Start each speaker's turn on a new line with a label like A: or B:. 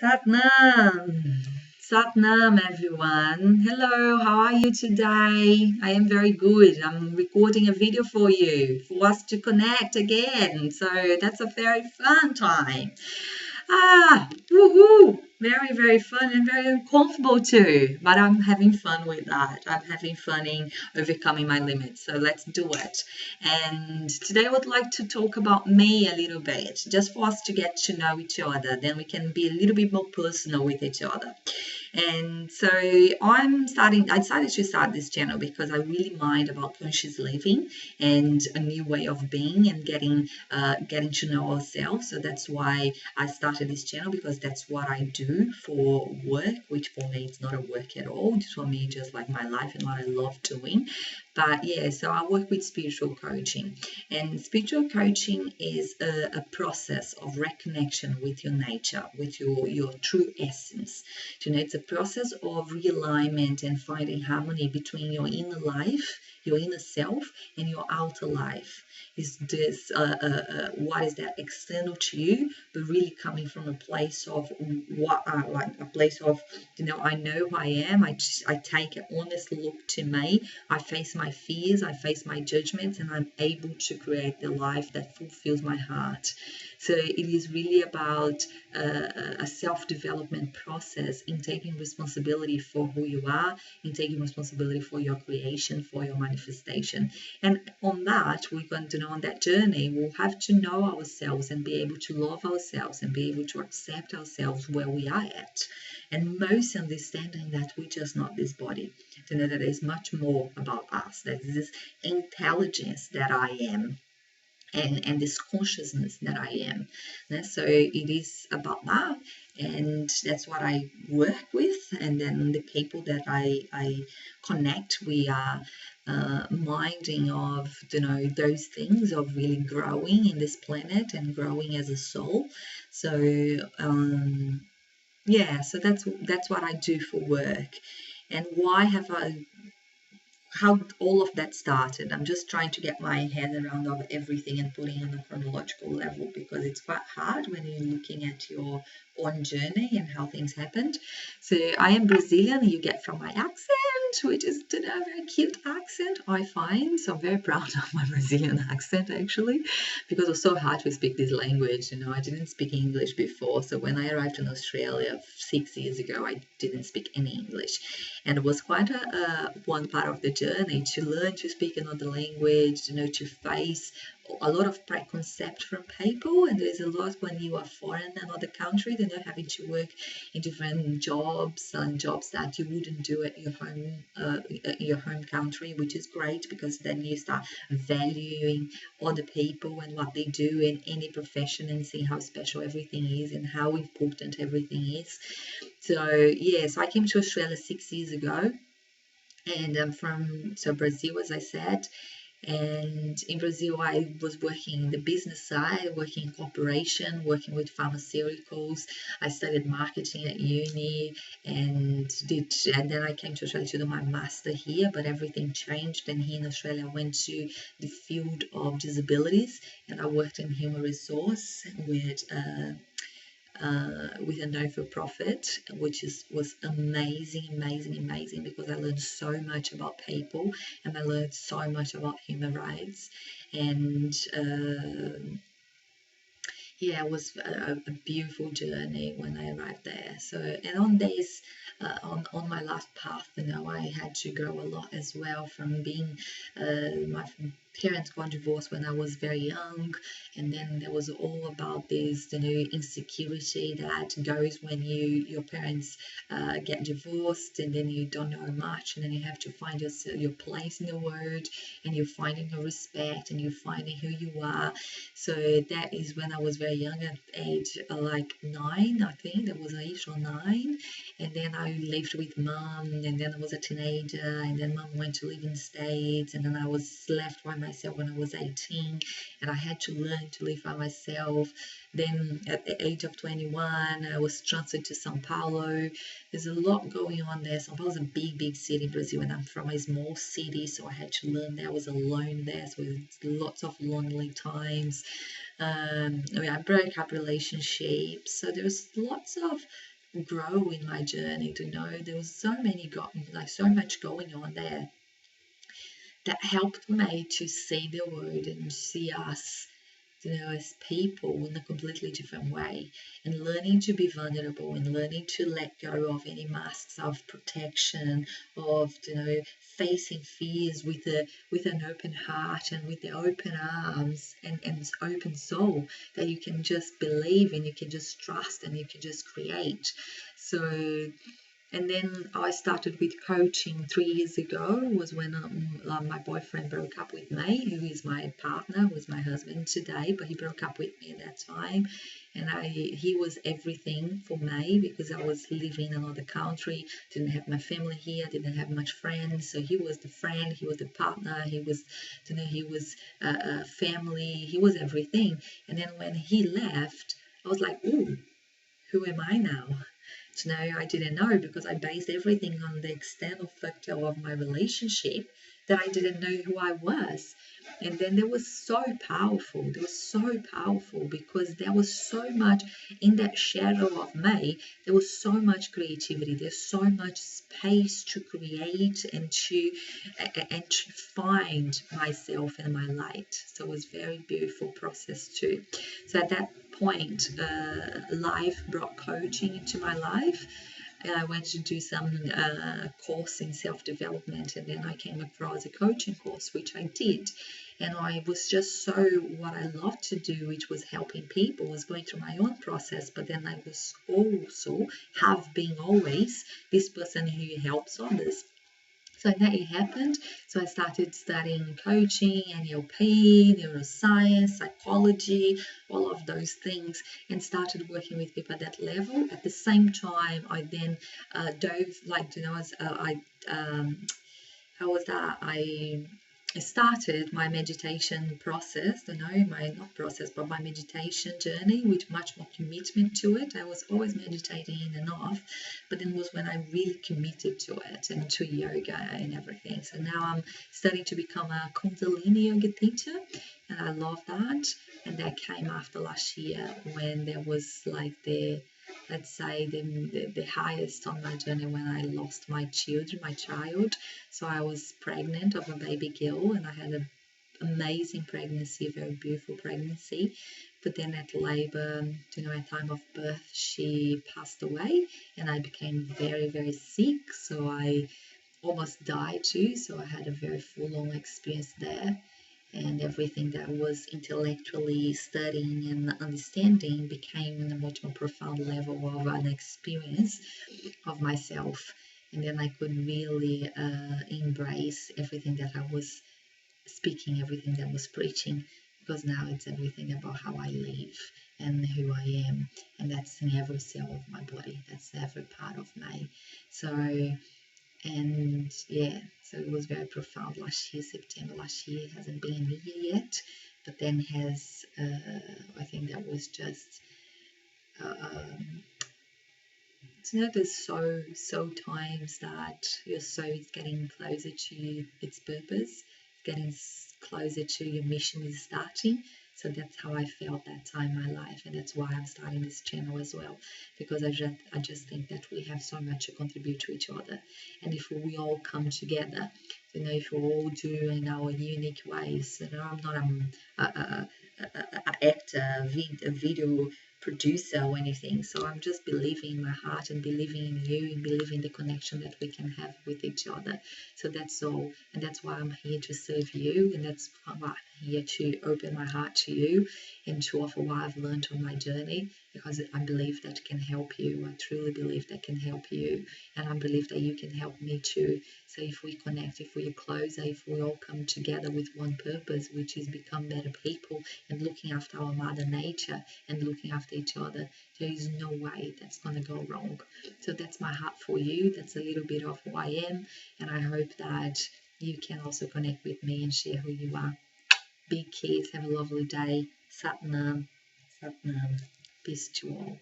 A: Satnam. Satnam, everyone. Hello, how are you today? I am very good. I'm recording a video for you for us to connect again. So that's a very fun time. Woohoo! Very, very fun and very uncomfortable too. But I'm having fun with that. I'm having fun in overcoming my limits. So let's do it. And today I would like to talk about me a little bit, just for us to get to know each other. Then we can be a little bit more personal with each other. And so I decided to start this channel because I really mind about conscious living and a new way of being and getting to know ourselves. So that's why I started this channel, because that's what I do for work, which for me it's not a work at all. It's for me just like my life and what I love doing. But yeah, so I work with spiritual coaching, and spiritual coaching is a process of reconnection with your nature, with your true essence. You know, it's a process of realignment and finding harmony between your inner life, your inner self, and your outer life. Is this what is that external to you, but really coming from a place of like a place of, I know who I am. I take an honest look to me. I face my fears, I face my judgments, and I'm able to create the life that fulfills my heart. So it is really about a self-development process in taking responsibility for who you are, in taking responsibility for your creation, for your manifestation. And on that, we're going to know on that journey, we'll have to know ourselves and be able to love ourselves and be able to accept ourselves where we are at. And most understanding that we're just not this body, to know that there's much more about us, that this intelligence that I am, and this consciousness that I am. So it is about that, and that's what I work with. And then the people that I connect, we are minding of those things, of really growing in this planet and growing as a soul. So yeah, so that's what I do for work. And why have I how all of that started. I'm just trying to get my head around of everything and putting on a chronological level, because it's quite hard when you're looking at your own journey and how things happened. So I am Brazilian, you get from my accent, which is a very cute accent, I find. So I'm very proud of my Brazilian accent, actually, because it was so hard to speak this language. I didn't speak English before. So when I arrived in Australia 6 years ago, I didn't speak any English. And it was quite one part of the journey to learn to speak another language, to face a lot of preconcept from people. And there's a lot when you are foreign in another country, having to work in different jobs and jobs that you wouldn't do at your home country, which is great, because then you start valuing other people and what they do in any profession, and seeing how special everything is and how important everything is. So yes, I came to Australia 6 years ago, and I'm from Brazil, as I said. And in Brazil, I was working in the business side, working in corporation, working with pharmaceuticals. I studied marketing at uni, and then I came to Australia to do my master here, but everything changed. And here in Australia, I went to the field of disabilities, and I worked in human resource with a not-for-profit, which was amazing, because I learned so much about people, and I learned so much about human rights. And yeah, it was a beautiful journey when I arrived there. So, and on days, on my last path, I had to grow a lot as well, from being my parents got divorced when I was very young, and then there was all about this insecurity that goes when your parents get divorced, and then you don't know much, and then you have to find your place in the world, and you're finding your respect, and you're finding who you are. So that is when I was very young, at age like 9, I think that was 8 or 9. And then I lived with mum, and then I was a teenager, and then mum went to live in the States, and then I was left by myself when I was 18, and I had to learn to live by myself. Then at the age of 21, I was transferred to São Paulo. There's a lot going on there. São Paulo is a big city in Brazil, and I'm from a small city, so I had to learn there. I was alone there, so lots of lonely times. I broke up relationships. So there was lots of grow in my journey to know there was so much going on there that helped me to see the world and see us, as people in a completely different way, and learning to be vulnerable and learning to let go of any masks of protection, of facing fears with an open heart and with the open arms and open soul, that you can just believe and you can just trust and you can just create. So, and then I started with coaching 3 years ago, was when my boyfriend broke up with me, who is my partner, who is my husband today, but he broke up with me at that time. And he was everything for me because I was living in another country, didn't have my family here, didn't have much friends. So he was the friend, he was the partner, he was, he was family, he was everything. And then when he left, I was like, ooh, who am I now? So now I didn't know because I based everything on the external factor of my relationship, that I didn't know who I was. And then there was so powerful. There was so powerful because there was so much in that shadow of me. There was so much creativity. There's so much space to create and to find myself and my light. So it was a very beautiful process too. So at that point, life brought coaching into my life. And I went to do some course in self-development, and then I came across a coaching course, which I did. And I was just so what I love to do, which was helping people, was going through my own process. But then I was also, have been always, this person who helps others. So that it happened. So I started studying coaching, NLP, neuroscience, psychology, all of those things, and started working with people at that level. At the same time, I then dove, how was that? I started my meditation process, my meditation journey with much more commitment to it. I was always meditating in and off, but then was when I really committed to it and to yoga and everything. So now I'm starting to become a Kundalini yoga teacher, and I love that. And that came after last year when there was like let's say the highest on my journey, when I lost my child. So I was pregnant of a baby girl, and I had an amazing pregnancy, a very beautiful pregnancy. But then at labor, at time of birth, she passed away, and I became very, very sick. So I almost died too. So I had a very full-on experience there. And everything that I was intellectually studying and understanding became on a much more profound level of an experience of myself. And then I could really embrace everything that I was speaking, everything that I was preaching, because now it's everything about how I live and who I am. And that's in every cell of my body, that's every part of me. And yeah, so it was very profound last year, September last year. It hasn't been a year yet, but then has, I think that was just, there's so times that your soul is getting closer to its purpose, getting closer to your mission is starting. So that's how I felt that time in my life, and that's why I'm starting this channel as well, because I just think that we have so much to contribute to each other, and if we all come together, if we all do in our unique ways. I'm not an actor, a video producer or anything, so I'm just believing in my heart and believing in you and believing the connection that we can have with each other. So that's all, and that's why I'm here to serve you, and that's why I'm here to open my heart to you and to offer what I've learned on my journey, because I believe that can help you. I truly believe that can help you, and I believe that you can help me too. So if we connect, if we are closer, if we all come together with one purpose, which is become better people and looking after our mother nature and looking after each other, there is no way that's going to go wrong. So that's my heart for you. That's a little bit of who I am, and I hope that you can also connect with me and share who you are. Big kids, have a lovely day. Satnam, Satnam. Peace to all.